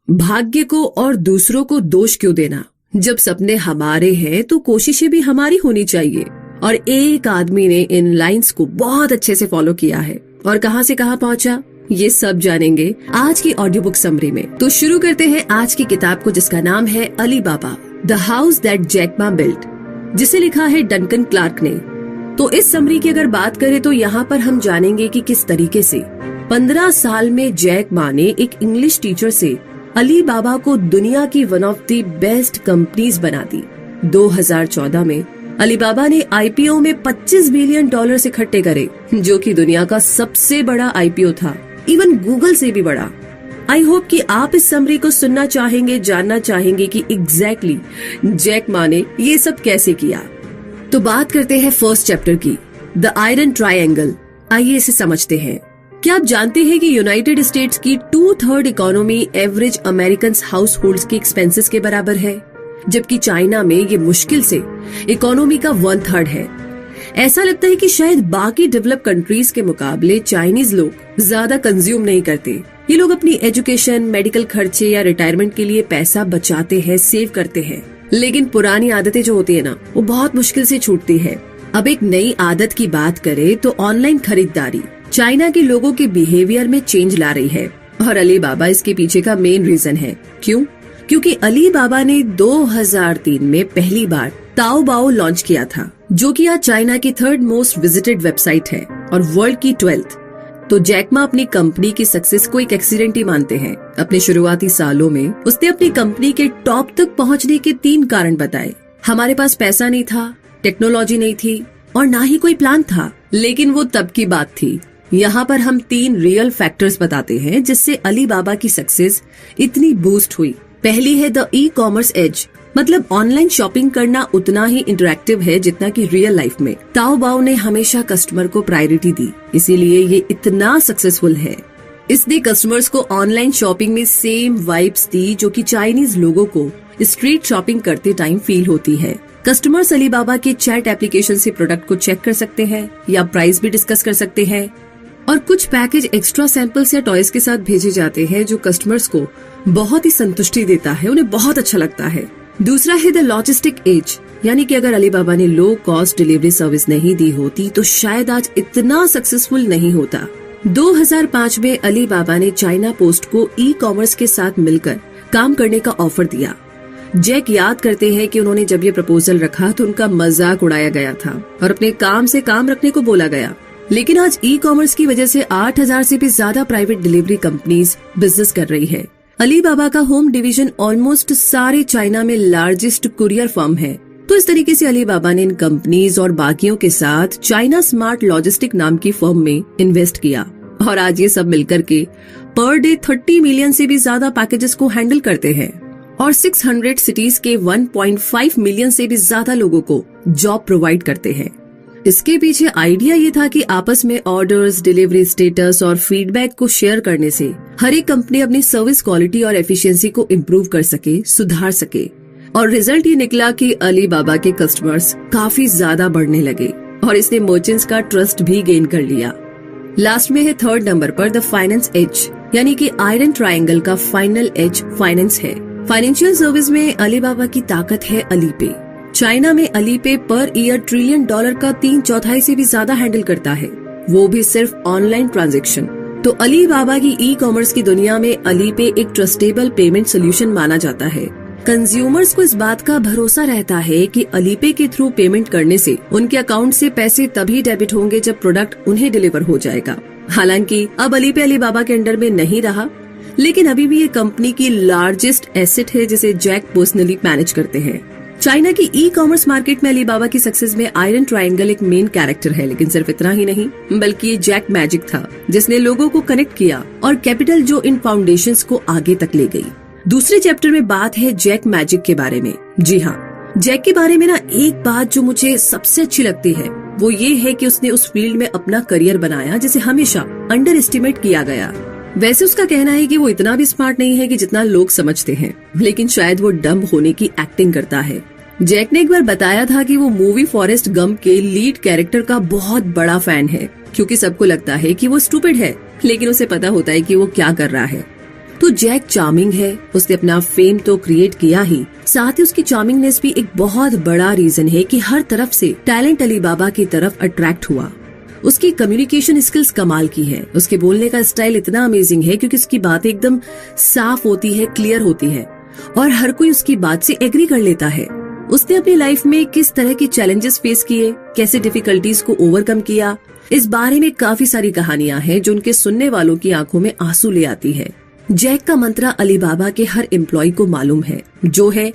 भाग्य को और दूसरों को दोष क्यों देना? जब सपने हमारे हैं तो कोशिशें भी हमारी होनी चाहिए। और एक आदमी ने इन लाइंस को बहुत अच्छे से फॉलो किया है और कहां से कहां पहुंचा, ये सब जानेंगे आज की ऑडियो बुक समरी में। तो शुरू करते हैं आज की किताब को, जिसका नाम है Alibaba, the house that Jack Ma built, जिसे लिखा है डंकन क्लार्क ने। तो इस समरी की अगर बात करें तो यहाँ पर हम जानेंगे कि किस तरीके से 15 साल में जैक मा ने एक इंग्लिश टीचर से अली बाबा को दुनिया की one of the best companies बना दी। 2014 में अली बाबा ने आईपीओ में $25 बिलियन इकट्ठे करे, जो कि दुनिया का सबसे बड़ा आईपीओ था, इवन गूगल से भी बड़ा। आई होप कि आप इस समरी को सुनना चाहेंगे, जानना चाहेंगे कि एग्जैक्टली जैक मा ने ये सब कैसे किया। तो बात करते हैं फर्स्ट चैप्टर की, द आयरन ट्रायंगल। आइए इसे समझते हैं। क्या आप जानते हैं कि यूनाइटेड स्टेट्स की 2/3 economy average American house hold के एक्सपेंसेस के बराबर है, जबकि चाइना में ये मुश्किल से इकोनॉमी का 1/3 है। ऐसा लगता है कि शायद बाकी डेवलप कंट्रीज के मुकाबले चाइनीज लोग ज्यादा कंज्यूम नहीं करते। ये लोग अपनी एजुकेशन, मेडिकल खर्चे या रिटायरमेंट के लिए पैसा बचाते हैं, सेव करते हैं, लेकिन पुरानी आदतें जो होती है ना, वो बहुत मुश्किल से छूटती है। अब एक नई आदत की बात करें तो ऑनलाइन खरीदारी चाइना के लोगों के बिहेवियर में चेंज ला रही है, और अली बाबा इसके पीछे का मेन रीजन है। क्यों? क्योंकि अली बाबा ने 2003 में पहली बार ताओबाओ लॉन्च किया था, जो कि आज चाइना की 3rd मोस्ट विजिटेड वेबसाइट है और वर्ल्ड की 12th। तो जैक मा अपनी कंपनी की सक्सेस को एक एक्सीडेंट ही मानते हैं। अपने शुरुआती सालों में उसने अपनी कंपनी के टॉप तक पहुंचने के 3 कारण बताए। हमारे पास पैसा नहीं था, टेक्नोलॉजी नहीं थी और ना ही कोई प्लान था, लेकिन वो तब की बात थी। यहाँ पर हम 3 रियल फैक्टर्स बताते हैं जिससे अली बाबा की सक्सेस इतनी बूस्ट हुई। पहली है द ई कॉमर्स एज, मतलब ऑनलाइन शॉपिंग करना उतना ही इंटरेक्टिव है जितना कि रियल लाइफ में। ताओबाओ ने हमेशा कस्टमर को प्रायोरिटी दी, इसीलिए ये इतना सक्सेसफुल है। इसने कस्टमर्स को ऑनलाइन शॉपिंग में सेम वाइब्स दी जो कि चाइनीज लोगों को स्ट्रीट शॉपिंग करते टाइम फील होती है। कस्टमर्स अली बाबा के चैट एप्लीकेशन से प्रोडक्ट को चेक कर सकते हैं या प्राइस भी डिस्कस कर सकते हैं, और कुछ पैकेज एक्स्ट्रा सैंपल्स या टॉयज के साथ भेजे जाते हैं जो कस्टमर्स को बहुत ही संतुष्टि देता है, उन्हें बहुत अच्छा लगता है। दूसरा है द लॉजिस्टिक एज, यानी कि अगर अली बाबा ने लो कॉस्ट डिलीवरी सर्विस नहीं दी होती तो शायद आज इतना सक्सेसफुल नहीं होता। 2005 में अली बाबा ने चाइना पोस्ट को ई कॉमर्स के साथ मिलकर काम करने का ऑफर दिया। जैक याद करते हैं कि उन्होंने जब ये प्रपोजल रखा तो उनका मजाक उड़ाया गया था और अपने काम से काम रखने को बोला गया। लेकिन आज ई कॉमर्स की वजह से 8000 से भी ज्यादा प्राइवेट डिलीवरी कंपनीज बिजनेस कर रही है। अली बाबा का होम डिवीजन ऑलमोस्ट सारे चाइना में लार्जेस्ट कुरियर फर्म है। तो इस तरीके से अली बाबा ने इन कंपनीज और बाकियों के साथ चाइना स्मार्ट लॉजिस्टिक नाम की फर्म में इन्वेस्ट किया, और आज ये सब मिलकर के पर डे 30 मिलियन से भी ज्यादा पैकेजेस को हैंडल करते हैं और 600 सिटीज के 1.5 मिलियन से भी ज्यादा लोगों को जॉब प्रोवाइड करते हैं। इसके पीछे आइडिया ये था कि आपस में ऑर्डर्स, डिलीवरी स्टेटस और फीडबैक को शेयर करने से हर एक कंपनी अपनी सर्विस क्वालिटी और एफिशिएंसी को इम्प्रूव कर सके, सुधार सके। और रिजल्ट ये निकला कि अली बाबा के कस्टमर्स काफी ज्यादा बढ़ने लगे और इसने मर्चेंट्स का ट्रस्ट भी गेन कर लिया। लास्ट में है 3rd नंबर पर द फाइनेंस एज, यानी कि आयरन ट्रायंगल का फाइनल एज फाइनेंस है। फाइनेंशियल सर्विस में अली बाबा की ताकत है अली पे। चाइना में अली पे पर ईयर $1 ट्रिलियन का 3/4 से भी ज्यादा हैंडल करता है, वो भी सिर्फ ऑनलाइन ट्रांजैक्शन। तो अली बाबा की ई कॉमर्स की दुनिया में अली पे एक ट्रस्टेबल पेमेंट सोल्यूशन माना जाता है। कंज्यूमर्स को इस बात का भरोसा रहता है कि अली पे के थ्रू पेमेंट करने से उनके अकाउंट से पैसे तभी डेबिट होंगे जब प्रोडक्ट उन्हें डिलीवर हो जाएगा। हालांकि अब अली पे अली बाबा के अंडर में नहीं रहा, लेकिन अभी भी ये कंपनी की लार्जेस्ट एसेट है जिसे जैक पर्सनली मैनेज करते हैं। चाइना की ई कॉमर्स मार्केट में अली बाबा की सक्सेस में आयरन ट्रायंगल एक मेन कैरेक्टर है, लेकिन सिर्फ इतना ही नहीं बल्कि ये जैक मैजिक था जिसने लोगों को कनेक्ट किया और कैपिटल जो इन फाउंडेशंस को आगे तक ले गई। दूसरे चैप्टर में बात है जैक मैजिक के बारे में। जी हाँ, जैक के बारे में ना एक बात जो मुझे सबसे अच्छी लगती है वो ये है कि उसने उस फील्ड में अपना करियर बनाया जिसे हमेशा अंडर एस्टिमेट किया गया। वैसे उसका कहना है कि वो इतना भी स्मार्ट नहीं है कि जितना लोग समझते हैं, लेकिन शायद वो डम्ब होने की एक्टिंग करता है। जैक ने एक बार बताया था कि वो मूवी फॉरेस्ट गंप के लीड कैरेक्टर का बहुत बड़ा फैन है, क्योंकि सबको लगता है कि वो स्टूपिड है, लेकिन उसे पता होता है कि वो क्या कर रहा है। तो जैक चार्मिंग है, उसने अपना फेम तो क्रिएट किया ही, साथ ही उसकी चार्मिंगनेस भी एक बहुत बड़ा रीजन है कि हर तरफ से टैलेंट अलीबाबा की तरफ अट्रैक्ट हुआ। उसकी कम्युनिकेशन स्किल्स कमाल की है, उसके बोलने का स्टाइल इतना अमेजिंग है क्योंकि उसकी बातें एकदम साफ होती है, क्लियर होती है और हर कोई उसकी बात से एग्री कर लेता है। उसने अपनी लाइफ में किस तरह के चैलेंजेस फेस किए, कैसे डिफिकल्टीज को ओवरकम किया, इस बारे में काफी सारी कहानियां हैं जो उनके सुनने वालों की आंखों में आंसू ले आती है। जैक का मंत्रा अलीबाबा के हर एम्प्लॉय को मालूम है, जो है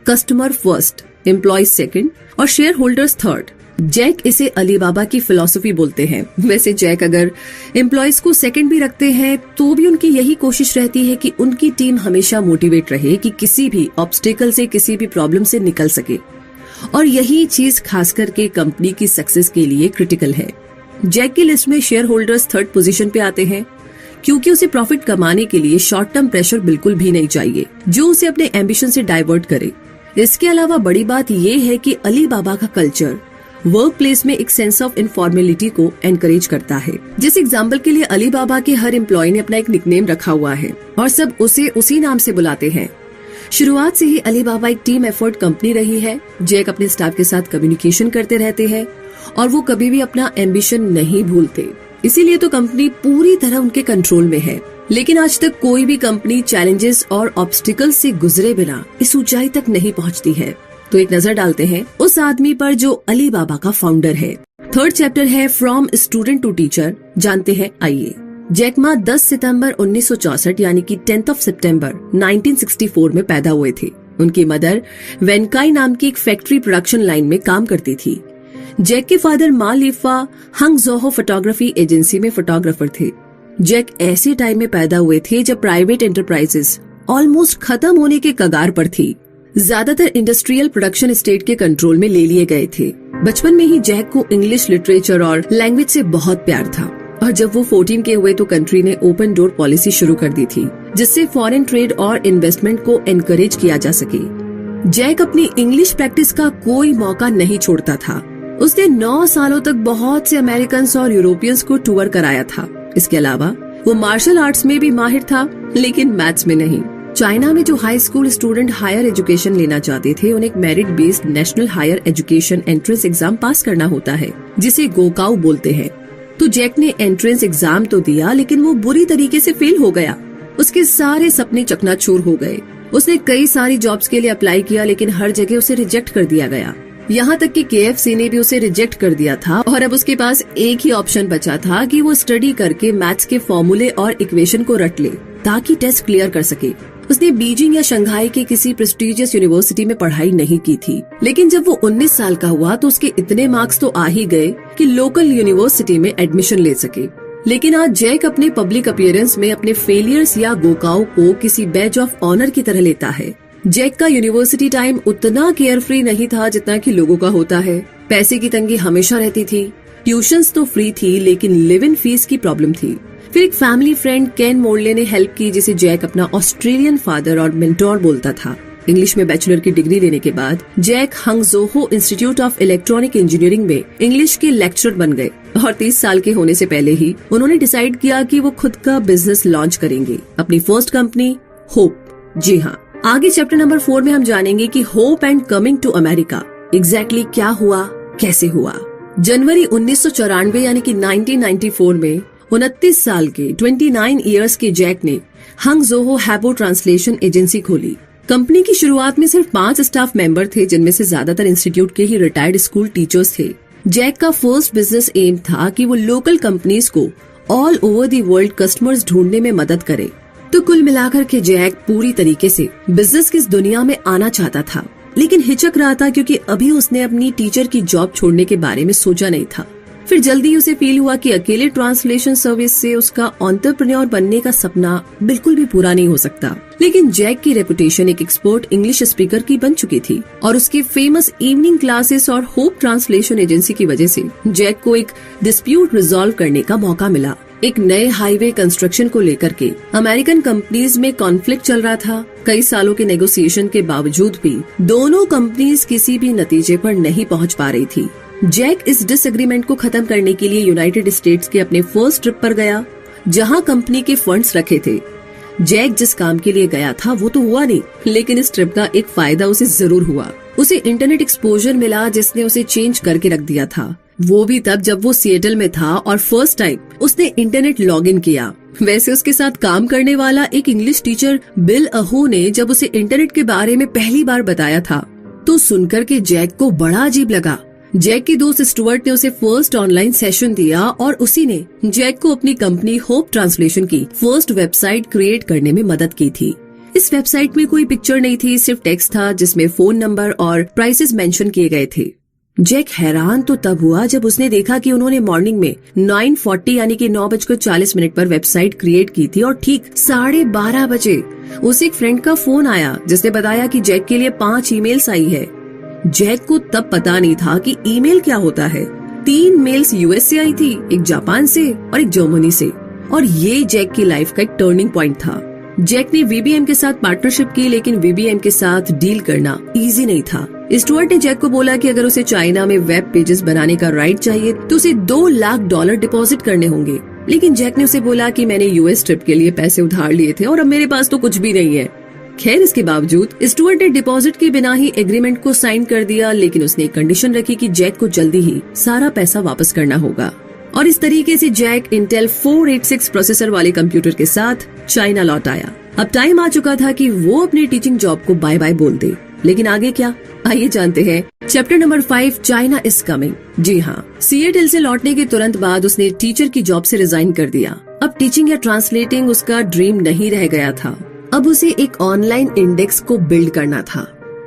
कस्टमर फर्स्ट, एम्प्लॉय सेकंड और शेयर होल्डर्स थर्ड। जैक इसे अलीबाबा की फिलॉसफी बोलते हैं। वैसे जैक अगर एम्प्लॉयज को सेकंड भी रखते हैं तो भी उनकी यही कोशिश रहती है कि उनकी टीम हमेशा मोटिवेट रहे, कि किसी भी ऑब्स्टिकल से, किसी भी प्रॉब्लम से निकल सके, और यही चीज खास करके कंपनी की सक्सेस के लिए क्रिटिकल है। जैक की लिस्ट में शेयर होल्डर्स थर्ड पोजीशन पे आते हैं क्योंकि उसे प्रॉफिट कमाने के लिए शॉर्ट टर्म प्रेशर बिल्कुल भी नहीं चाहिए जो उसे अपने एम्बिशन से डाइवर्ट करे। इसके अलावा बड़ी बात ये है कि अलीबाबा का कल्चर वर्क प्लेस में एक सेंस ऑफ इनफॉर्मेलिटी को एनकरेज करता है। जैसे एग्जाम्पल के लिए अलीबाबा के हर एम्प्लॉय ने अपना एक निकनेम रखा हुआ है और सब उसे उसी नाम से बुलाते हैं। शुरुआत से ही अलीबाबा एक टीम एफर्ट कंपनी रही है। जैक अपने स्टाफ के साथ कम्युनिकेशन करते रहते हैं और वो कभी भी अपना एम्बिशन नहीं भूलते, इसीलिए तो कंपनी पूरी तरह उनके कंट्रोल में है। लेकिन आज तक कोई भी कंपनी चैलेंजेस और ऑब्स्टिकल से गुजरे बिना इस ऊंचाई तक नहीं पहुंचती है। तो एक नजर डालते हैं उस आदमी पर जो अलीबाबा का फाउंडर है। थर्ड चैप्टर है फ्रॉम स्टूडेंट टू टीचर। जानते हैं, आइए। जैक मा 10 सितंबर 1964 यानी कि 10th ऑफ सितंबर 1964 में पैदा हुए थे। उनकी मदर वेनकाई नाम की एक फैक्ट्री प्रोडक्शन लाइन में काम करती थी। जैक के फादर मा लीफा हंगजोहो फोटोग्राफी एजेंसी में फोटोग्राफर थे। जैक ऐसे टाइम में पैदा हुए थे जब प्राइवेट एंटरप्राइजेस ऑलमोस्ट खत्म होने के कगार पर थी। ज्यादातर इंडस्ट्रियल प्रोडक्शन स्टेट के कंट्रोल में ले लिए गए थे। बचपन में ही जैक को इंग्लिश लिटरेचर और लैंग्वेज से बहुत प्यार था और जब वो 14 के हुए तो कंट्री ने ओपन डोर पॉलिसी शुरू कर दी थी, जिससे फॉरेन ट्रेड और इन्वेस्टमेंट को एनकरेज किया जा सके। जैक अपनी इंग्लिश प्रैक्टिस का कोई मौका नहीं छोड़ता था। उसने 9 सालों तक बहुत से अमेरिकन और यूरोपियंस को टूर कराया था। इसके अलावा वो मार्शल आर्ट्स में भी माहिर था, लेकिन मैथ्स में नहीं। चाइना में जो high school student higher education लेना चाहते थे, उन्हें एक merit based national higher education entrance exam pass करना होता है, जिसे गोकाउ बोलते हैं। तो जैक ने एंट्रेंस एग्जाम तो दिया, लेकिन वो बुरी तरीके से फेल हो गया। उसके सारे सपने चकनाचूर हो गए। उसने कई सारी जॉब्स के लिए अप्लाई किया, लेकिन हर जगह उसे रिजेक्ट कर दिया गया। यहाँ तक कि KFC ने भी उसे रिजेक्ट कर दिया था और अब उसके पास एक ही ऑप्शन बचा था कि वो स्टडी करके मैथ्स के फॉर्मूले और इक्वेशन को रट ले ताकि टेस्ट क्लियर कर सके। उसने बीजिंग या शंघाई के किसी प्रेस्टिजियस यूनिवर्सिटी में पढ़ाई नहीं की थी, लेकिन जब वो 19 साल का हुआ तो उसके इतने मार्क्स तो आ ही गए कि लोकल यूनिवर्सिटी में एडमिशन ले सके। लेकिन आज जैक अपने पब्लिक अपीयरेंस में अपने फेलियर्स या गोकाओ को किसी बैज ऑफ ऑनर की तरह लेता है। जैक का यूनिवर्सिटी टाइम उतना केयर फ्री नहीं था जितना कि लोगों का होता है। पैसे की तंगी हमेशा रहती थी। ट्यूशंस तो फ्री थी, लेकिन लिव इन फीस की प्रॉब्लम थी। फिर एक फैमिली फ्रेंड केन मोर्ले ने हेल्प की, जिसे जैक अपना ऑस्ट्रेलियन फादर और मेंटोर बोलता था। इंग्लिश में बैचलर की डिग्री लेने के बाद Jack Hangzhou institute of electronic engineering में इंग्लिश के लेक्चरर बन गए और 30 साल के होने से पहले ही उन्होंने डिसाइड किया कि वो खुद का बिजनेस लॉन्च करेंगे, अपनी फर्स्ट कंपनी होप। जी हाँ, आगे चैप्टर नंबर 4 में हम जानेंगे कि hope and coming to America exactly क्या हुआ, कैसे हुआ। जनवरी 1994 यानी कि 1994 में 29 साल के 29 इयर्स के जैक ने हंगजोहो हैबो ट्रांसलेशन एजेंसी खोली। कंपनी की शुरुआत में सिर्फ 5 स्टाफ मेंबर थे, जिनमें से ज्यादातर इंस्टीट्यूट के ही रिटायर्ड स्कूल टीचर्स थे। जैक का फर्स्ट बिजनेस एम था कि वो लोकल कंपनीज को all over the world customers ढूंढने में मदद करे। तो कुल मिलाकर के जैक पूरी तरीके से बिजनेस की इस दुनिया में आना चाहता था, लेकिन हिचक रहा था क्योंकि अभी उसने अपनी टीचर की जॉब छोड़ने के बारे में सोचा नहीं था। फिर जल्दी उसे फील हुआ कि अकेले ट्रांसलेशन सर्विस से उसका एंटरप्रेन्योर बनने का सपना बिल्कुल भी पूरा नहीं हो सकता। लेकिन जैक की रेपुटेशन एक एक्सपर्ट इंग्लिश स्पीकर की बन चुकी थी और उसकी फेमस इवनिंग क्लासेस और होप ट्रांसलेशन एजेंसी की वजह से जैक को एक डिस्प्यूट रिजॉल्व करने का मौका मिला। एक नए हाईवे कंस्ट्रक्शन को लेकर के अमेरिकन कंपनीज में कॉन्फ्लिक्ट चल रहा था। कई सालों के नेगोशिएशन के बावजूद भी दोनों कंपनीज किसी भी नतीजे पर नहीं पहुंच पा रही थी। जैक इस डिसएग्रीमेंट को खत्म करने के लिए यूनाइटेड स्टेट्स के अपने फर्स्ट ट्रिप पर गया, जहां कंपनी के फंड्स रखे थे। जैक जिस काम के लिए गया था वो तो हुआ नहीं, लेकिन इस ट्रिप का एक फायदा उसे जरूर हुआ। उसे इंटरनेट एक्सपोजर मिला जिसने उसे चेंज करके रख दिया था। वो भी तब जब वो सिएटल में था और फर्स्ट टाइम उसने इंटरनेट लॉगिन किया। वैसे उसके साथ काम करने वाला एक इंग्लिश टीचर बिल अहो ने जब उसे इंटरनेट के बारे में पहली बार बताया था तो सुनकर के जैक को बड़ा अजीब लगा। जैक के दोस्त स्टुअर्ट ने उसे फर्स्ट ऑनलाइन सेशन दिया और उसी ने जैक को अपनी कंपनी होप ट्रांसलेशन की फर्स्ट वेबसाइट क्रिएट करने में मदद की थी। इस वेबसाइट में कोई पिक्चर नहीं थी, सिर्फ टेक्स्ट था जिसमें फोन नंबर और प्राइसेस मेंशन किए गए थे। जैक हैरान तो तब हुआ जब उसने देखा कि उन्होंने मॉर्निंग में 9:40 यानी कि 9:40 पर वेबसाइट क्रिएट की थी और ठीक 12:30 बजे उसे एक फ्रेंड का फोन आया जिसने बताया कि जैक के लिए 5 ईमेल्स आई है। जैक को तब पता नहीं था कि ईमेल क्या होता है। 3 मेल्स यूएस से आई थी, एक जापान से और एक जर्मनी से, और ये जैक की लाइफ का एक टर्निंग पॉइंट था। जैक ने वीबीएम के साथ पार्टनरशिप की, लेकिन वीबीएम के साथ डील करना इजी नहीं था। स्टुअर्ट ने जैक को बोला कि अगर उसे चाइना में वेब पेजेस बनाने का राइट चाहिए तो उसे $2 लाख डिपॉजिट करने होंगे। लेकिन जैक ने उसे बोला कि मैंने यूएस ट्रिप के लिए पैसे उधार लिए थे और अब मेरे पास तो कुछ भी नहीं है। खैर, इसके बावजूद स्टुअर्ट ने डिपॉजिट के बिना ही एग्रीमेंट को साइन कर दिया, लेकिन उसने एक कंडीशन रखी कि जैक को जल्दी ही सारा पैसा वापस करना होगा। और इस तरीके से जैक इंटेल 486 प्रोसेसर वाले कंप्यूटर के साथ चाइना लौट आया। अब टाइम आ चुका था कि वो अपनी टीचिंग जॉब को बाय बाय बोल दे। लेकिन आगे क्या, आइए जानते हैं। Chapter number 5, China is coming. जी हाँ, सिएटल से लौटने के तुरंत बाद उसने टीचर की जॉब से रिजाइन कर दिया। अब टीचिंग या ट्रांसलेटिंग उसका ड्रीम नहीं रह गया था। अब उसे एक ऑनलाइन इंडेक्स को बिल्ड करना था।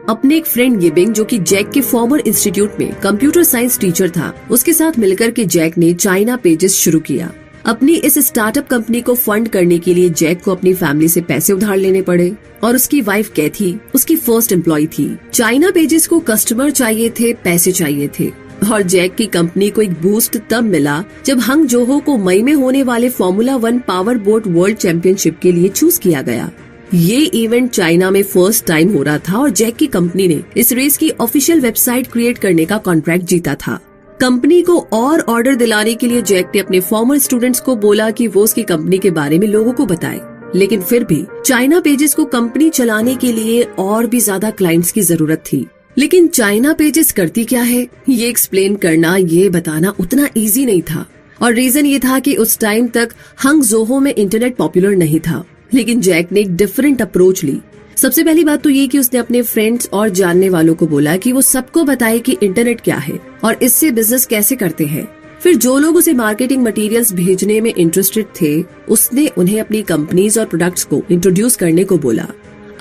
अपने एक फ्रेंड गिबिंग, जो कि जैक के फॉर्मर इंस्टीट्यूट में कंप्यूटर साइंस टीचर था, उसके साथ मिलकर के जैक ने चाइना पेजेस शुरू किया। अपनी इस स्टार्टअप कंपनी को फंड करने के लिए जैक को अपनी फैमिली से पैसे उधार लेने पड़े और उसकी वाइफ कैथी उसकी फर्स्ट एम्प्लॉय थी। चाइना पेजेस को कस्टमर चाहिए थे, पैसे चाहिए थे, और जैक की कंपनी को एक बूस्ट तब मिला जब हंग जोहो को मई में होने वाले formula 1 power boat world championship के लिए चूज किया गया। ये इवेंट चाइना में फर्स्ट टाइम हो रहा था और जैक की कंपनी ने इस रेस की ऑफिशियल वेबसाइट क्रिएट करने का कॉन्ट्रैक्ट जीता था। कंपनी को और ऑर्डर दिलाने के लिए जैक ने अपने फॉर्मर स्टूडेंट्स को बोला कि वो उसकी कंपनी के बारे में लोगों को बताए, लेकिन फिर भी चाइना पेजेस को कंपनी चलाने के लिए और भी ज्यादा क्लाइंट्स की जरूरत थी। लेकिन चाइना पेजेस करती क्या है, ये एक्सप्लेन करना, ये बताना उतना इजी नहीं था। और रीजन ये था कि उस टाइम तक हंग जोहो में इंटरनेट पॉपुलर नहीं था। लेकिन जैक ने एक डिफरेंट अप्रोच ली। सबसे पहली बात तो ये कि उसने अपने फ्रेंड्स और जानने वालों को बोला कि वो सबको बताए कि इंटरनेट क्या है और इससे बिजनेस कैसे करते हैं। फिर जो लोग उसे मार्केटिंग मटेरियल्स भेजने में इंटरेस्टेड थे, उसने उन्हें अपनी कंपनीज और प्रोडक्ट्स को इंट्रोड्यूस करने को बोला।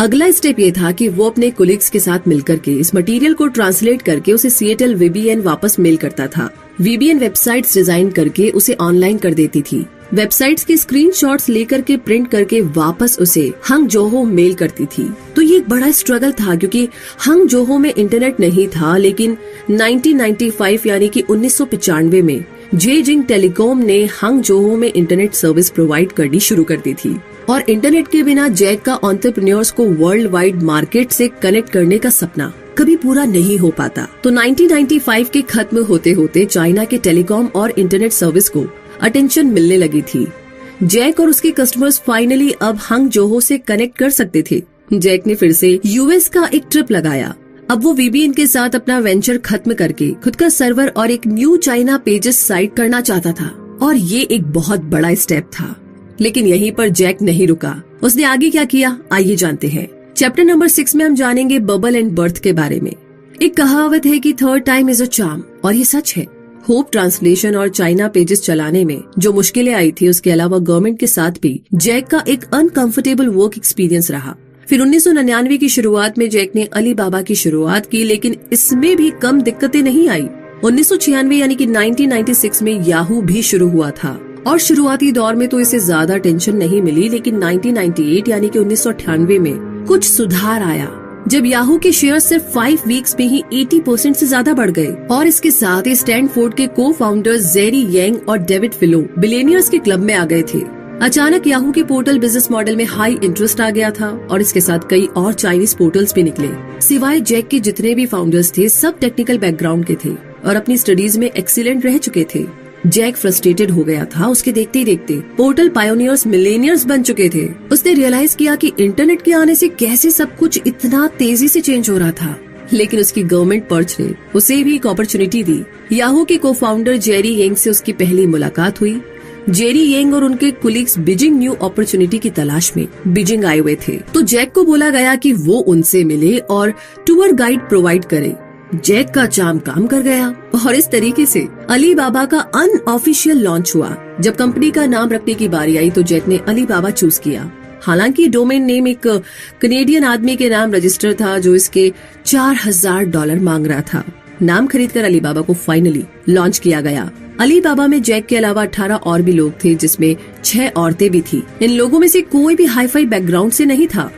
अगला स्टेप ये था कि वो अपने कोलिग्स के साथ मिलकर के इस मटेरियल को ट्रांसलेट करके उसे सिएटल वीबीएन वापस मेल करता था। वीबीएन वेबसाइट्स डिजाइन करके उसे ऑनलाइन कर देती थी। वेबसाइट्स के स्क्रीनशॉट्स लेकर के प्रिंट करके वापस उसे हंग जोहो मेल करती थी। तो ये एक बड़ा स्ट्रगल था क्योंकि हंग जोहो में इंटरनेट नहीं था, लेकिन 1995 यानी कि 1995 में जेजिंग टेलीकॉम ने हंग जोहो में इंटरनेट सर्विस प्रोवाइड करनी शुरू कर दी थी। और इंटरनेट के बिना जैक का एंटरप्रेन्योर्स को वर्ल्ड वाइड मार्केट से कनेक्ट करने का सपना कभी पूरा नहीं हो पाता। तो 1995 के खत्म होते होते चाइना के टेलीकॉम और इंटरनेट सर्विस को अटेंशन मिलने लगी थी। जैक और उसके कस्टमर्स फाइनली अब हंग जोहो से कनेक्ट कर सकते थे। जैक ने फिर से यूएस का एक ट्रिप लगाया। अब वो वीबीएन के साथ अपना वेंचर खत्म करके खुद का सर्वर और एक न्यू चाइना पेजेस साइट करना चाहता था, और ये एक बहुत बड़ा स्टेप था। लेकिन यहीं पर जैक नहीं रुका। उसने आगे क्या किया, आइए जानते हैं। चैप्टर नंबर 6 में हम जानेंगे बबल एंड बर्थ के बारे में। एक कहावत है कि third time is a charm, और ये सच है। होप ट्रांसलेशन और चाइना पेजेस चलाने में जो मुश्किलें आई थी, उसके अलावा गवर्नमेंट के साथ भी जैक का एक अनकंफर्टेबल वर्क एक्सपीरियंस रहा। फिर 1999 की शुरुआत में जैक ने अलीबाबा की शुरुआत की, लेकिन इसमें भी कम दिक्कतें नहीं आई। 1996 यानी कि 1996 में याहू भी शुरू हुआ था, और शुरुआती दौर में तो इसे ज्यादा टेंशन नहीं मिली, लेकिन 1998 यानी कि 1998 में कुछ सुधार आया, जब याहू के शेयर सिर्फ 5 वीक्स में ही 80% से ज्यादा बढ़ गए। और इसके साथ ही स्टैनफोर्ड के को फाउंडर्स जेरी येंग और डेविड फिलो बिलियनियर्स के क्लब में आ गए थे। अचानक याहू के पोर्टल बिजनेस मॉडल में हाई इंटरेस्ट आ गया था, और इसके साथ कई और चाइनीज पोर्टल्स भी निकले। सिवाय जैक के जितने भी फाउंडर्स थे, सब टेक्निकल बैकग्राउंड के थे और अपनी स्टडीज में एक्सीलेंट रह चुके थे। जैक फ्रस्ट्रेटेड हो गया था। उसके देखते ही देखते पोर्टल पायोनियर्स मिलेनियर्स बन चुके थे। उसने रियलाइज किया कि इंटरनेट के आने से कैसे सब कुछ इतना तेजी से चेंज हो रहा था। लेकिन उसकी गवर्नमेंट पर्च ने उसे भी एक अपॉर्चुनिटी दी। याहू के को फाउंडर जेरी येंग से उसकी पहली मुलाकात हुई। जेरी येंग और उनके कुलीग्स बीजिंग न्यू अपॉर्चुनिटी की तलाश में बीजिंग आए हुए थे। तो जैक को बोला गया कि वो उनसे मिले और टूर गाइड प्रोवाइड करे। जैक का चार्म काम कर गया और इस तरीके से अलीबाबा का अनऑफिशियल लॉन्च हुआ। जब कंपनी का नाम रखने की बारी आई तो जैक ने अलीबाबा चूज किया। हालांकि डोमेन नेम एक कनेडियन आदमी के नाम रजिस्टर था जो इसके $4000 मांग रहा था। नाम खरीदकर अलीबाबा को फाइनली लॉन्च किया गया। अलीबाबा में जैक के अलावा 18 और भी लोग थे, जिसमें 6 औरतें भी थी। इन लोगों में से कोई भी हाई फाई बैकग्राउंड से नहीं था।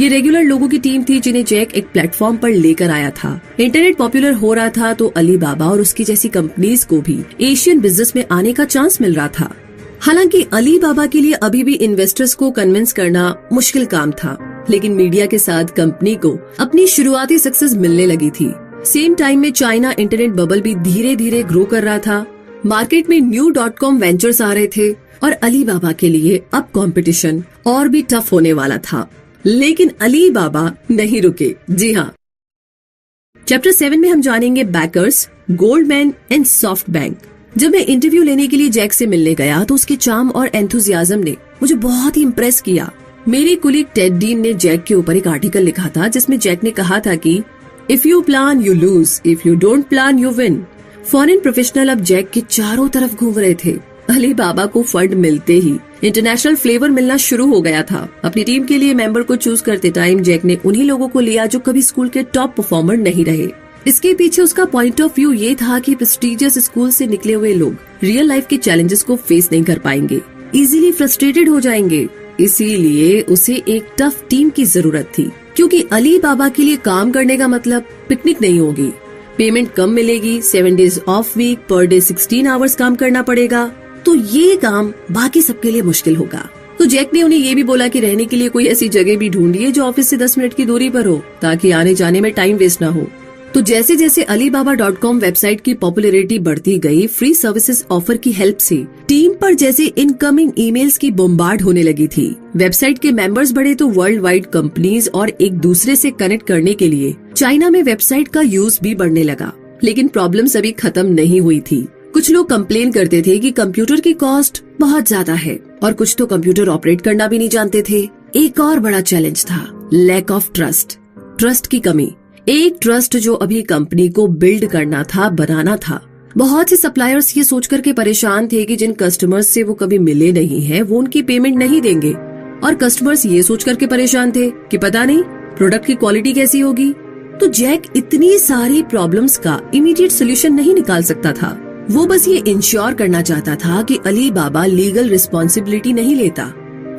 ये रेगुलर लोगों की टीम थी जिन्हें जैक एक प्लेटफॉर्म पर लेकर आया था। इंटरनेट पॉपुलर हो रहा था तो अलीबाबा और उसकी जैसी कंपनीज को भी एशियन बिजनेस में आने का चांस मिल रहा था। हालांकि अलीबाबा के लिए अभी भी इन्वेस्टर्स को कन्विंस करना मुश्किल काम था, लेकिन मीडिया के साथ कंपनी को अपनी शुरुआती सक्सेस मिलने लगी थी। सेम टाइम में चाइना इंटरनेट बबल भी धीरे धीरे ग्रो कर रहा था। मार्केट में न्यू .com वेंचर्स आ रहे थे और अलीबाबा के लिए अब कंपटीशन और भी टफ होने वाला था। लेकिन अलीबाबा नहीं रुके। जी हाँ, चैप्टर 7 में हम जानेंगे bakers, Goldman and soft bank. जब मैं इंटरव्यू लेने के लिए जैक से मिलने गया तो उसके चार्म और एंथुजियाज्म ने मुझे बहुत ही इम्प्रेस किया। मेरे कुलीग टेड डीन ने जैक के ऊपर एक आर्टिकल लिखा था जिसमें जैक ने कहा था कि if you plan you lose, if you don't plan you win. Foreign professional अब जैक के चारों तरफ घूम रहे थे। अलीबाबा को फंड मिलते ही इंटरनेशनल फ्लेवर मिलना शुरू हो गया था। अपनी टीम के लिए मेंबर को चूज करते टाइम जैक ने उन्हीं लोगों को लिया जो कभी स्कूल के टॉप परफॉर्मर नहीं रहे। इसके पीछे उसका पॉइंट ऑफ व्यू ये था कि प्रेस्टीजियस स्कूल से निकले हुए लोग रियल लाइफ के चैलेंजेस को फेस नहीं कर पाएंगे, इजीली फ्रस्ट्रेटेड हो जाएंगे। इसीलिए उसे एक टफ टीम की जरूरत थी, क्योंकि अलीबाबा के लिए काम करने का मतलब पिकनिक नहीं होगी। पेमेंट कम मिलेगी, 7 days of week, per day 16 hours काम करना पड़ेगा, तो ये काम बाकी सबके लिए मुश्किल होगा। तो जैक ने उन्हें ये भी बोला कि रहने के लिए कोई ऐसी जगह भी ढूंढिए जो ऑफिस से 10 मिनट की दूरी पर हो, ताकि आने जाने में टाइम वेस्ट ना हो। तो जैसे जैसे Alibaba.com वेबसाइट की पॉपुलैरिटी बढ़ती गई, फ्री सर्विसेज ऑफर की हेल्प से टीम पर जैसे इनकमिंग ईमेल्स की बम्बार्ड होने लगी थी। वेबसाइट के मेंबर्स बढ़े तो वर्ल्ड वाइड कंपनीज और एक दूसरे से कनेक्ट करने के लिए चाइना में वेबसाइट का यूज भी बढ़ने लगा। लेकिन प्रॉब्लम्स अभी खत्म नहीं हुई थी। कुछ लोग कंप्लेन करते थे कि कंप्यूटर की कॉस्ट बहुत ज्यादा है और कुछ तो कंप्यूटर ऑपरेट करना भी नहीं जानते थे। एक और बड़ा चैलेंज था लैक ऑफ ट्रस्ट की कमी। एक ट्रस्ट जो अभी कंपनी को बिल्ड करना था, बनाना था। बहुत से सप्लायर्स ये सोच करके परेशान थे कि जिन कस्टमर्स से वो कभी मिले नहीं हैं, वो उनकी पेमेंट नहीं देंगे, और कस्टमर्स ये सोच करके परेशान थे कि पता नहीं प्रोडक्ट की क्वालिटी कैसी होगी। तो जैक इतनी सारी प्रॉब्लम्स का इमीडिएट सोल्यूशन नहीं निकाल सकता था। वो बस ये इंश्योर करना चाहता था कि अलीबाबा लीगल रिस्पॉन्सिबिलिटी नहीं लेता।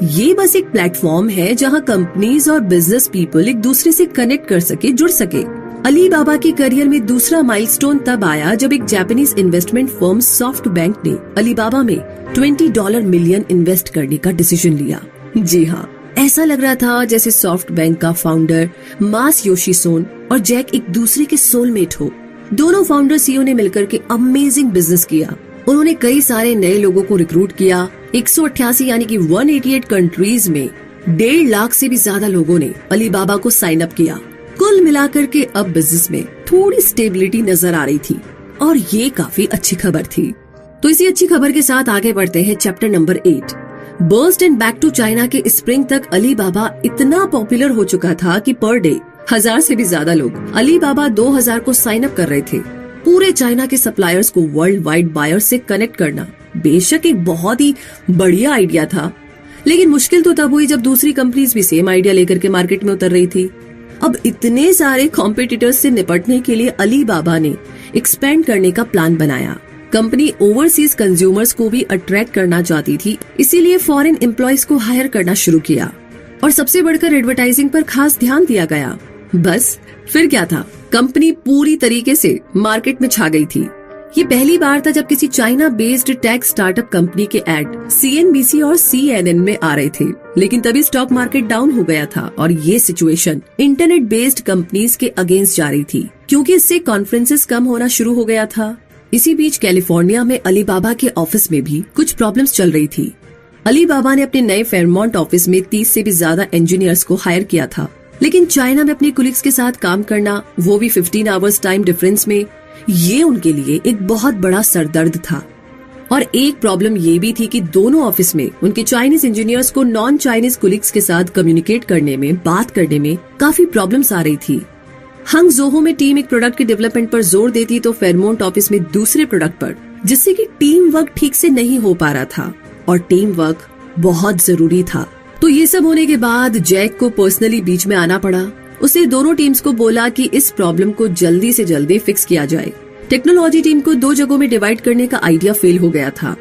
ये बस एक प्लेटफॉर्म है जहां कंपनीज और बिजनेस पीपल एक दूसरे से कनेक्ट कर सके, जुड़ सके। अलीबाबा के करियर में दूसरा माइलस्टोन तब आया जब एक Japanese investment firm soft bank ने अलीबाबा में $20 मिलियन इन्वेस्ट करने का डिसीजन लिया। जी हाँ, ऐसा लग रहा था जैसे सॉफ्ट बैंक का फाउंडर मासायोशी सोन और जैक एक दूसरे के सोलमेट हो। दोनों फाउंडर सीईओ ने मिलकर के अमेजिंग बिजनेस किया। उन्होंने कई सारे नए लोगों को रिक्रूट किया। 188 यानी कि 188 कंट्रीज में 1.5 लाख से भी ज्यादा लोगों ने अलीबाबा को साइन अप किया। कुल मिलाकर के अब बिजनेस में थोड़ी स्टेबिलिटी नजर आ रही थी और ये काफी अच्छी खबर थी। तो इसी अच्छी खबर के साथ आगे बढ़ते हैं chapter number 8। Burst and back to China के स्प्रिंग तक अलीबाबा इतना पॉपुलर हो चुका था कि पर डे 1000 से भी ज्यादा लोग अलीबाबा 2000 को साइन अप कर रहे थे। पूरे चाइना के सप्लायर्स को वर्ल्ड वाइड बायर्स से कनेक्ट करना बेशक एक बहुत ही बढ़िया आइडिया था, लेकिन मुश्किल तो तब हुई जब दूसरी कंपनीज भी सेम आइडिया लेकर के मार्केट में उतर रही थी। अब इतने सारे कॉम्पिटिटर्स से निपटने के लिए अलीबाबा ने एक्सपेंड करने का प्लान बनाया। कंपनी ओवरसीज कंज्यूमर्स को भी अट्रैक्ट करना चाहती थी, इसीलिए फॉरेन एम्प्लॉयज को हायर करना शुरू किया और सबसे बढ़कर एडवर्टाइजिंग पर खास ध्यान दिया गया। बस फिर क्या था, कंपनी पूरी तरीके से मार्केट में छा गई थी। ये पहली बार था जब किसी China based tech startup company के एड CNBC और CNN में आ रहे थे, लेकिन तभी स्टॉक मार्केट डाउन हो गया था और ये सिचुएशन इंटरनेट बेस्ड कंपनीज के अगेंस्ट जा रही थी, क्योंकि इससे कॉन्फ्रेंसेस कम होना शुरू हो गया था। इसी बीच कैलिफोर्निया में अलीबाबा के ऑफिस में भी कुछ प्रॉब्लम्स चल रही थी। अलीबाबा ने अपने नए फेयरमॉन्ट ऑफिस में 30 से भी ज्यादा इंजीनियर्स को हायर किया था, लेकिन चाइना में अपने कुलीग्स के साथ काम करना, वो भी 15 आवर्स टाइम डिफरेंस में, ये उनके लिए एक बहुत बड़ा सरदर्द था। और एक प्रॉब्लम ये भी थी कि दोनों ऑफिस में उनके चाइनीज इंजीनियर्स को नॉन चाइनीज कुलीग्स के साथ कम्युनिकेट करने में, बात करने में काफी प्रॉब्लम्स आ रही थी। हंगजोहो में टीम एक प्रोडक्ट के डेवलपमेंट पर जोर देती तो फेयरमॉन्ट ऑफिस में दूसरे प्रोडक्ट पर, जिससे कि टीम वर्क ठीक से नहीं हो पा रहा था और टीम वर्क बहुत जरूरी था। तो ये सब होने के बाद जैक को पर्सनली बीच में आना पड़ा। उसने दोनों टीम्स को बोला कि इस प्रॉब्लम को जल्दी से जल्दी फिक्स किया जाए। टेक्नोलॉजी टीम को 2 जगहों में डिवाइड करने का आइडिया फेल हो गया था।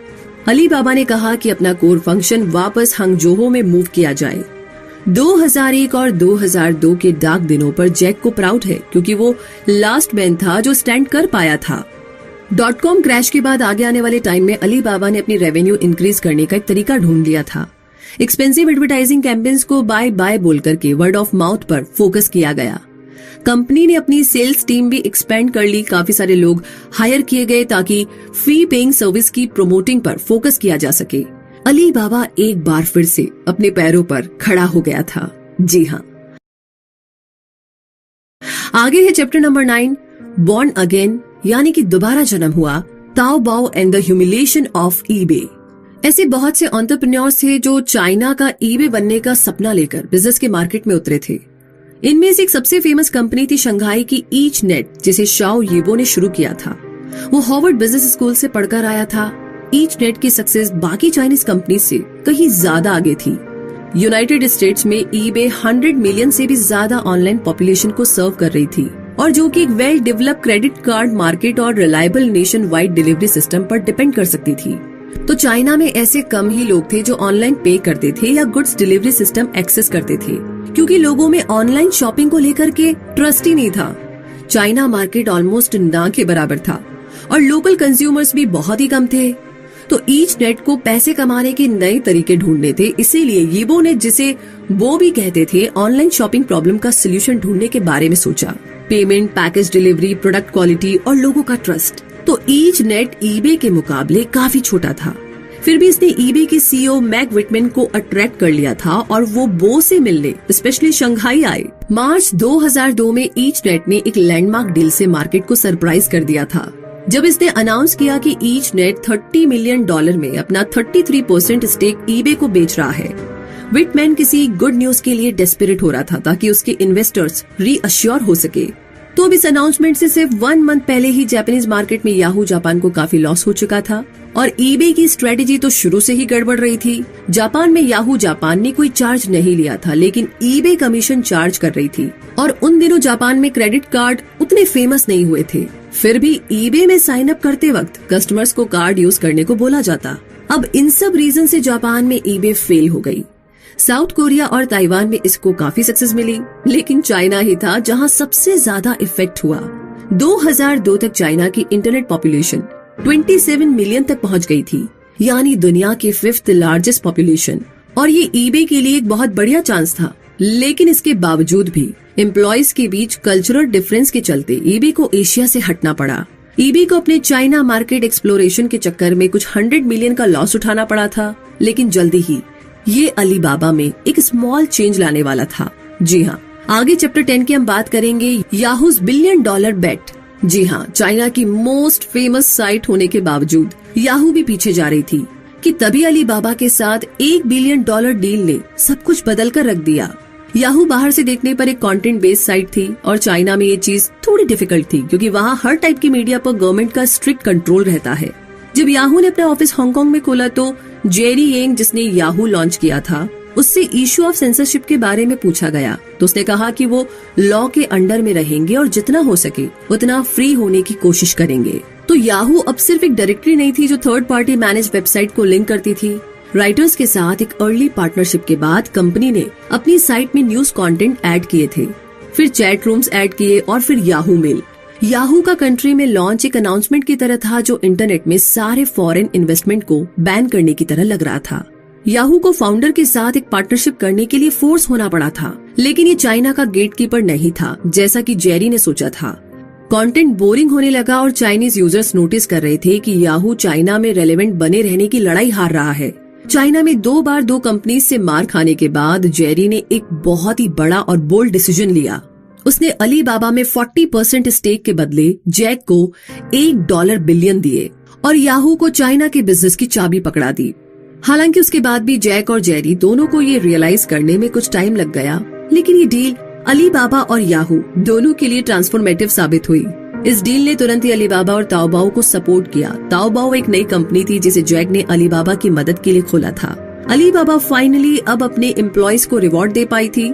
अलीबाबा ने कहा कि अपना कोर फंक्शन वापस हंगजोहो में मूव किया जाए। 2001 और 2002 के डार्क दिनों पर जैक को प्राउड है, क्योंकि वो लास्ट मैन था जो स्टैंड कर पाया था। .com क्रैश के बाद आगे आने वाले टाइम में अलीबाबा ने अपनी रेवेन्यू इंक्रीज करने का एक तरीका ढूंढ लिया था। एक्सपेंसिव एडवर्टाइजिंग कैंपेन्स को बाय बाय बोलकर के वर्ड ऑफ माउथ पर फोकस किया गया। कंपनी ने अपनी सेल्स टीम भी एक्सपेंड कर ली, काफी सारे लोग हायर किए गए ताकि फी पेइंग सर्विस की प्रमोटिंग पर फोकस किया जा सके। अलीबाबा एक बार फिर से अपने पैरों पर खड़ा हो गया था। जी हाँ, आगे है चैप्टर नंबर 9, बॉर्न अगेन, यानी कि दोबारा जन्म हुआ, Taobao and the humiliation of eBay. ऐसे बहुत से एंटरप्रेन्योर्स थे जो चाइना का ईबे बनने का सपना लेकर बिजनेस के मार्केट में उतरे थे। इनमें से एक सबसे फेमस कंपनी थी शंघाई की ईच नेट, जिसे शाओ येबो ने शुरू किया था। वो हार्वर्ड बिजनेस स्कूल से पढ़कर आया था। ईच नेट की सक्सेस बाकी चाइनीज कंपनी से कहीं ज्यादा आगे थी। यूनाइटेड स्टेट्स में ईबे 100 मिलियन से भी ज्यादा ऑनलाइन पॉपुलेशन को सर्व कर रही थी, और जो कि एक well develop credit card market और reliable nation wide delivery system पर डिपेंड कर सकती थी। तो चाइना में ऐसे कम ही लोग थे जो ऑनलाइन पे करते थे या गुड्स डिलीवरी सिस्टम एक्सेस करते थे, क्योंकि लोगों में ऑनलाइन शॉपिंग को लेकर के ट्रस्ट ही नहीं था। चाइना मार्केट ऑलमोस्ट ना के बराबर था और लोकल कंज्यूमर्स भी बहुत ही कम थे। तो ईच नेट को पैसे कमाने के नए तरीके ढूंढने थे, इसीलिए येबो ने, जिसे वो भी कहते थे, ऑनलाइन शॉपिंग प्रॉब्लम का सोल्यूशन ढूंढने के बारे में सोचा। Payment, package delivery, product quality और लोगों का ट्रस्ट। तो ईच नेट ईबे के मुकाबले काफी छोटा था, फिर भी इसने ईबे के सीईओ मैक विटमैन को अट्रैक्ट कर लिया था और वो बो से मिलने स्पेशली शंघाई आए। मार्च 2002 में ईच नेट ने एक लैंडमार्क डील से मार्केट को सरप्राइज कर दिया था, जब इसने अनाउंस किया कि ईच नेट $30 मिलियन में अपना 33% स्टेक ईबे को बेच रहा है। विटमैन किसी गुड न्यूज के लिए डेस्परेट हो रहा था ताकि उसके इन्वेस्टर्स रीअश्योर हो सके। तो अब इस अनाउंसमेंट से सिर्फ 1 मंथ पहले ही जापानीज मार्केट में याहू जापान को काफी लॉस हो चुका था और ईबे की स्ट्रेटेजी तो शुरू से ही गड़बड़ रही थी। जापान में याहू जापान ने कोई चार्ज नहीं लिया था, लेकिन ईबे कमीशन चार्ज कर रही थी और उन दिनों जापान में क्रेडिट कार्ड उतने फेमस नहीं हुए थे। फिर भी ईबे में साइन अप करते वक्त कस्टमर्स को कार्ड यूज करने को बोला जाता। अब इन सब रीजन से जापान में ईबे फेल हो गई। साउथ कोरिया और ताइवान में इसको काफी सक्सेस मिली, लेकिन चाइना ही था जहां सबसे ज्यादा इफेक्ट हुआ। 2002 तक चाइना की इंटरनेट पॉपुलेशन 27 मिलियन तक पहुंच गई थी, यानी दुनिया की 5th लार्जेस्ट पॉपुलेशन। और ये ईबे के लिए एक बहुत बढ़िया चांस था, लेकिन इसके बावजूद भी एम्प्लॉयज के बीच कल्चरल डिफरेंस के चलते ईबे को एशिया से हटना पड़ा। ईबे को अपने चाइना मार्केट एक्सप्लोरेशन के चक्कर में कुछ 100 मिलियन का लॉस उठाना पड़ा था, लेकिन जल्दी ही ये अलीबाबा में एक स्मॉल चेंज लाने वाला था। जी हाँ, आगे चैप्टर 10 की हम बात करेंगे याहूज $1 बिलियन बेट। जी हाँ, चाइना की मोस्ट फेमस साइट होने के बावजूद याहू भी पीछे जा रही थी कि तभी अलीबाबा के साथ $1 बिलियन डील ने सब कुछ बदल कर रख दिया। याहू बाहर से देखने पर एक कंटेंट बेस्ड साइट थी और चाइना में ये चीज थोड़ी डिफिकल्ट थी, क्योंकि वहाँ हर टाइप की मीडिया पर गवर्नमेंट का स्ट्रिक्ट कंट्रोल रहता है। जब याहू ने अपना ऑफिस हांगकांग में खोला तो जेरी येंग, जिसने याहू लॉन्च किया था, उससे इश्यू ऑफ सेंसरशिप के बारे में पूछा गया तो उसने कहा कि वो लॉ के अंडर में रहेंगे और जितना हो सके उतना फ्री होने की कोशिश करेंगे। तो याहू अब सिर्फ एक डायरेक्टरी नहीं थी जो थर्ड पार्टी मैनेज वेबसाइट को लिंक करती थी। राइटर्स के साथ एक अर्ली पार्टनरशिप के बाद कंपनी ने अपनी साइट में न्यूज कंटेंट ऐड किए थे, फिर चैट रूम्स ऐड किए और फिर याहू मेल। याहू का कंट्री में लॉन्च एक अनाउंसमेंट की तरह था जो इंटरनेट में सारे फॉरेन इन्वेस्टमेंट को बैन करने की तरह लग रहा था। याहू को फाउंडर के साथ एक पार्टनरशिप करने के लिए फोर्स होना पड़ा था, लेकिन ये चाइना का गेटकीपर नहीं था जैसा कि जेरी ने सोचा था। कंटेंट बोरिंग होने लगा और चाइनीज यूजर्स नोटिस कर रहे थे कि याहू चाइना में रेलेवेंट बने रहने की लड़ाई हार रहा है। चाइना में 2 बार 2 कंपनीज से मार खाने के बाद जेरी ने एक बहुत ही बड़ा और बोल्ड डिसीजन लिया। उसने अलीबाबा में 40% स्टेक के बदले जैक को $1 बिलियन दिए और याहू को चाइना के बिजनेस की चाबी पकड़ा दी। हालांकि उसके बाद भी जैक और जेरी दोनों को ये रियलाइज करने में कुछ टाइम लग गया, लेकिन ये डील अलीबाबा और याहू दोनों के लिए ट्रांसफॉर्मेटिव साबित हुई। इस डील ने तुरंत ही अलीबाबा और ताओबाओ को सपोर्ट किया। ताओबाओ एक नई कंपनी थी जिसे जैक ने अलीबाबा की मदद के लिए खोला था। अलीबाबा फाइनली अब अपने एम्प्लॉयज को रिवॉर्ड दे पाई थी।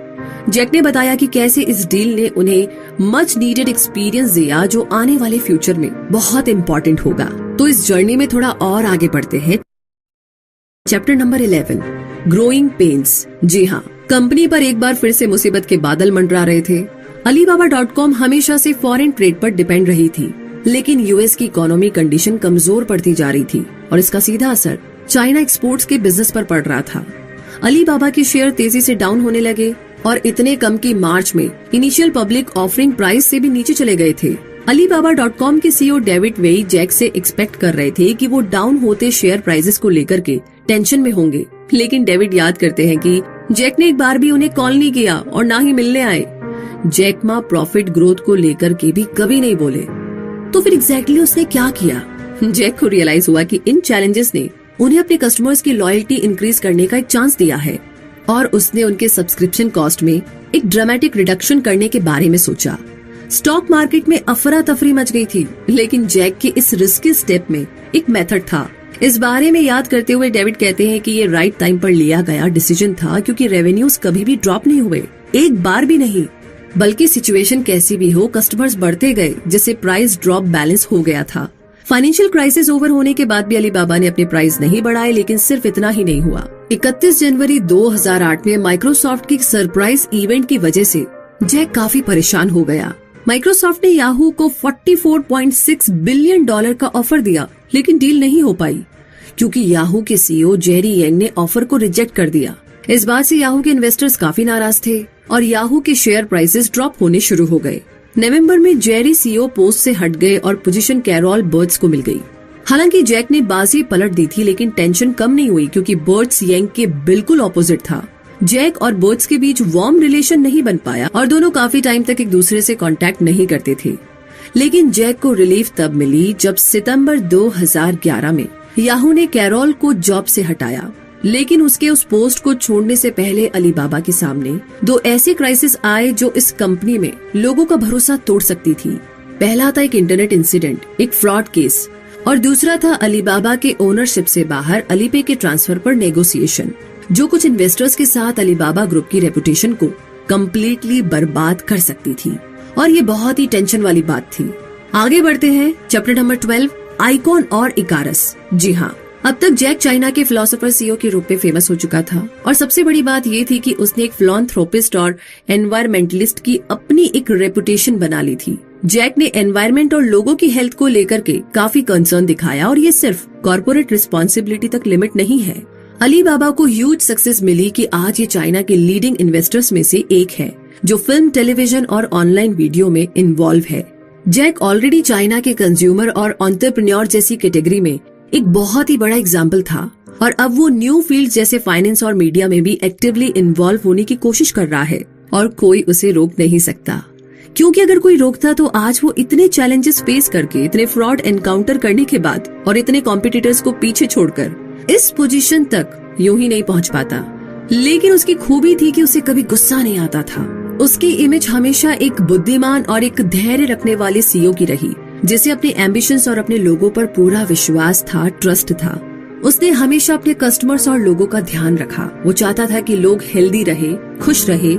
जैक ने बताया कि कैसे इस डील ने उन्हें मच नीडेड एक्सपीरियंस दिया जो आने वाले फ्यूचर में बहुत इम्पोर्टेंट होगा। तो इस जर्नी में थोड़ा और आगे बढ़ते हैं। Chapter number 11, growing pains. जी हाँ, कंपनी पर एक बार फिर से मुसीबत के बादल मंडरा रहे थे। Alibaba.com हमेशा से फॉरेन ट्रेड पर डिपेंड रही थी, लेकिन यूएस की इकोनॉमी कंडीशन कमजोर पड़ती जा रही थी और इसका सीधा असर चाइना एक्सपोर्ट्स के बिजनेस पर पड़ रहा था। अलीबाबा के शेयर तेजी से डाउन होने लगे और इतने कम कि मार्च में इनिशियल पब्लिक ऑफरिंग प्राइस से भी नीचे चले गए थे। Alibaba.com के सीईओ डेविड वेई जैक से एक्सपेक्ट कर रहे थे कि वो डाउन होते शेयर प्राइसेस को लेकर के टेंशन में होंगे, लेकिन डेविड याद करते हैं कि जैक ने एक बार भी उन्हें कॉल नहीं किया और ना ही मिलने आए। जैक मा प्रॉफिट ग्रोथ को लेकर के भी कभी नहीं बोले। तो फिर एग्जैक्टली उसने क्या किया? जैक को रियलाइज हुआ कि इन चैलेंजेस ने उन्हें अपने कस्टमर्स की लॉयल्टी इंक्रीज करने का एक चांस दिया है और उसने उनके सब्सक्रिप्शन कॉस्ट में एक ड्रामेटिक रिडक्शन करने के बारे में सोचा। स्टॉक मार्केट में अफरा तफरी मच गई थी, लेकिन जैक के इस रिस्की स्टेप में एक मेथड था। इस बारे में याद करते हुए डेविड कहते हैं कि ये राइट टाइम पर लिया गया डिसीजन था, क्योंकि रेवेन्यूज कभी भी ड्रॉप नहीं हुए, एक बार भी नहीं, बल्कि सिचुएशन कैसी भी हो कस्टमर्स बढ़ते गए, जिससे प्राइस ड्रॉप बैलेंस हो गया था। फाइनेंशियल क्राइसिस ओवर होने के बाद भी अलीबाबा ने अपने प्राइस नहीं बढ़ाए, लेकिन सिर्फ इतना ही नहीं हुआ। 31 जनवरी 2008 में माइक्रोसॉफ्ट की सरप्राइज इवेंट की वजह से जैक काफी परेशान हो गया। माइक्रोसॉफ्ट ने याहू को $44.6 बिलियन का ऑफर दिया, लेकिन डील नहीं हो पाई क्योंकि याहू के सीईओ जेरी येंग ने ऑफर को रिजेक्ट कर दिया। इस बात से याहू के इन्वेस्टर्स काफी नाराज थे और याहू के शेयर प्राइसेस ड्रॉप होने शुरू हो गए। नवंबर में जेरी सीईओ पोस्ट से हट गए और पोजीशन कैरोल बर्ड्स को मिल गई। हालांकि जैक ने बाजी पलट दी थी, लेकिन टेंशन कम नहीं हुई क्योंकि बर्ड्स येंग के बिल्कुल ऑपोजिट था। जैक और बर्ड्स के बीच वार्म रिलेशन नहीं बन पाया और दोनों काफी टाइम तक एक दूसरे से कांटेक्ट नहीं करते थे। लेकिन जैक को रिलीफ तब मिली जब सितंबर 2011 में याहू ने कैरोल को जॉब से हटाया। लेकिन उसके उस पोस्ट को छोड़ने से पहले अलीबाबा के सामने 2 ऐसे क्राइसिस आए जो इस कंपनी में लोगों का भरोसा तोड़ सकती थी। पहला था एक इंटरनेट इंसिडेंट, एक फ्रॉड केस, और दूसरा था अलीबाबा के ओनरशिप से बाहर अलीपे के ट्रांसफर पर नेगोशिएशन, जो कुछ इन्वेस्टर्स के साथ अलीबाबा ग्रुप की रेपुटेशन को कम्प्लीटली बर्बाद कर सकती थी। और ये बहुत ही टेंशन वाली बात थी। आगे बढ़ते हैं। चैप्टर नंबर 12, आइकॉन और इकारस। जी हाँ, अब तक जैक चाइना के फिलोसोफर सीईओ के रूप में फेमस हो चुका था और सबसे बड़ी बात ये थी कि उसने एक फिलैंथ्रोपिस्ट और एनवायरमेंटलिस्ट की अपनी एक रेपुटेशन बना ली थी। जैक ने एनवायरमेंट और लोगों की हेल्थ को लेकर के काफी कंसर्न दिखाया और ये सिर्फ कॉर्पोरेट रिस्पॉन्सिबिलिटी तक लिमिट नहीं है। अलीबाबा को ह्यूज सक्सेस मिली कि आज ये चाइना के लीडिंग इन्वेस्टर्स में से एक है जो फिल्म, टेलीविजन और ऑनलाइन वीडियो में इन्वॉल्व है। जैक ऑलरेडी चाइना के कंज्यूमर और एंटरप्रेन्योर जैसी कैटेगरी में एक बहुत ही बड़ा एग्जाम्पल था और अब वो न्यू फील्ड जैसे फाइनेंस और मीडिया में भी एक्टिवली इन्वॉल्व होने की कोशिश कर रहा है और कोई उसे रोक नहीं सकता, क्योंकि अगर कोई रोकता तो आज वो इतने चैलेंजेस फेस करके, इतने फ्रॉड एनकाउंटर करने के बाद और इतने कॉम्पिटिटर्स को पीछे छोड़कर इस पोजीशन तक यूं ही नहीं पहुंच पाता। लेकिन उसकी खूबी थी कि उसे कभी गुस्सा नहीं आता था। उसकी इमेज हमेशा एक बुद्धिमान और एक धैर्य रखने वाले सीईओ की रही, जिसे अपने एम्बिशंस और अपने लोगों पर पूरा विश्वास था, ट्रस्ट था। उसने हमेशा अपने कस्टमर्स और लोगों का ध्यान रखा। वो चाहता था कि लोग हेल्दी रहे, खुश रहे,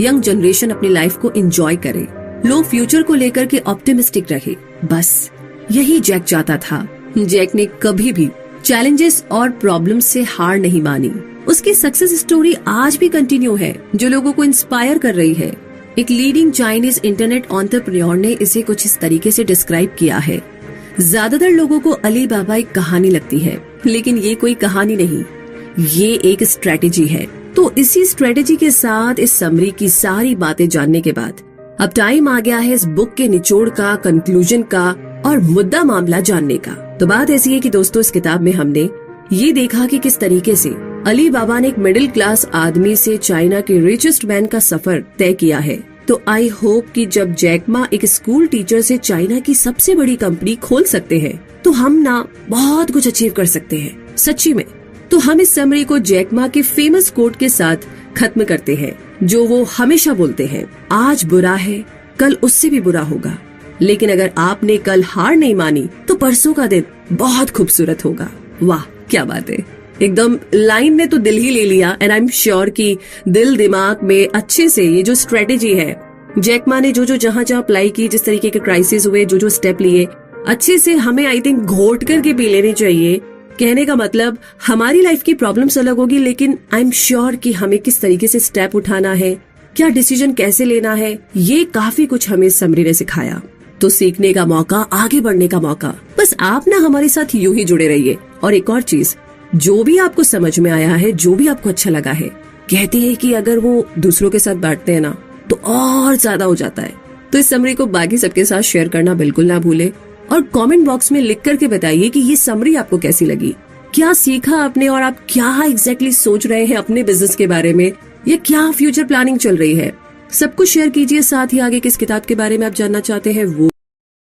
यंग जनरेशन अपनी लाइफ को एंजॉय करे, लोग फ्यूचर को लेकर के ऑप्टिमिस्टिक रहे। बस यही जैक चाहता था। जैक ने कभी भी चैलेंजेस और प्रॉब्लम्स से हार नहीं मानी। उसकी सक्सेस स्टोरी आज भी कंटिन्यू है, जो लोगों को इंस्पायर कर रही है। एक लीडिंग चाइनीज इंटरनेट एंटरप्रेन्योर ने इसे कुछ इस तरीके से डिस्क्राइब किया है। ज्यादातर लोगों को अलीबाबा एक कहानी लगती है, लेकिन ये कोई कहानी नहीं, ये एक स्ट्रेटेजी है। तो इसी स्ट्रेटेजी के साथ इस समरी की सारी बातें जानने के बाद अब टाइम आ गया है इस बुक के निचोड़ का, कंक्लूजन का और मुद्दा मामला जानने का। तो बात ऐसी है कि दोस्तों, इस किताब में हमने ये देखा कि किस तरीके से अली बाबा ने एक मिडिल क्लास आदमी से चाइना के रिचेस्ट मैन का सफर तय किया है। तो आई होप कि जब जैक मा एक स्कूल टीचर से चाइना की सबसे बड़ी कंपनी खोल सकते हैं तो हम ना बहुत कुछ अचीव कर सकते हैं, सच्ची में। तो हम इस समरी को जैक मा के फेमस कोट के साथ खत्म करते हैं, जो वो हमेशा बोलते हैं, आज बुरा है कल उससे भी बुरा होगा, लेकिन अगर आपने कल हार नहीं मानी तो परसों का दिन बहुत खूबसूरत होगा। वाह क्या बात है, एकदम लाइन ने तो दिल ही ले लिया। एंड आई एम श्योर कि दिल दिमाग में अच्छे से ये जो स्ट्रेटेजी है जैक मा ने जो जहाँ अप्लाई की, जिस तरीके के क्राइसिस हुए, जो स्टेप लिए, अच्छे से हमें आई थिंक घोट करके पी लेनी चाहिए। कहने का मतलब हमारी लाइफ की प्रॉब्लम्स अलग होगी, लेकिन आई एम श्योर कि हमें किस तरीके से स्टेप उठाना है, क्या डिसीजन कैसे लेना है, ये काफी कुछ हमें समरी ने सिखाया। तो सीखने का मौका, आगे बढ़ने का मौका, बस आप ना हमारे साथ यूं ही जुड़े रहिए। और एक और चीज, जो भी आपको समझ में आया है, जो भी आपको अच्छा लगा है, कहते हैं कि अगर वो दूसरों के साथ बांटते हैं ना तो और ज्यादा हो जाता है। तो इस समरी को बाकी सबके साथ शेयर करना बिल्कुल ना भूले और कमेंट बॉक्स में लिख करके बताइए कि ये समरी आपको कैसी लगी, क्या सीखा आपने और आप क्या एग्जैक्टली सोच रहे हैं अपने बिजनेस के बारे में, या क्या फ्यूचर प्लानिंग चल रही है। सब कुछ शेयर कीजिए। साथ ही आगे किस किताब के बारे में आप जानना चाहते हैं वो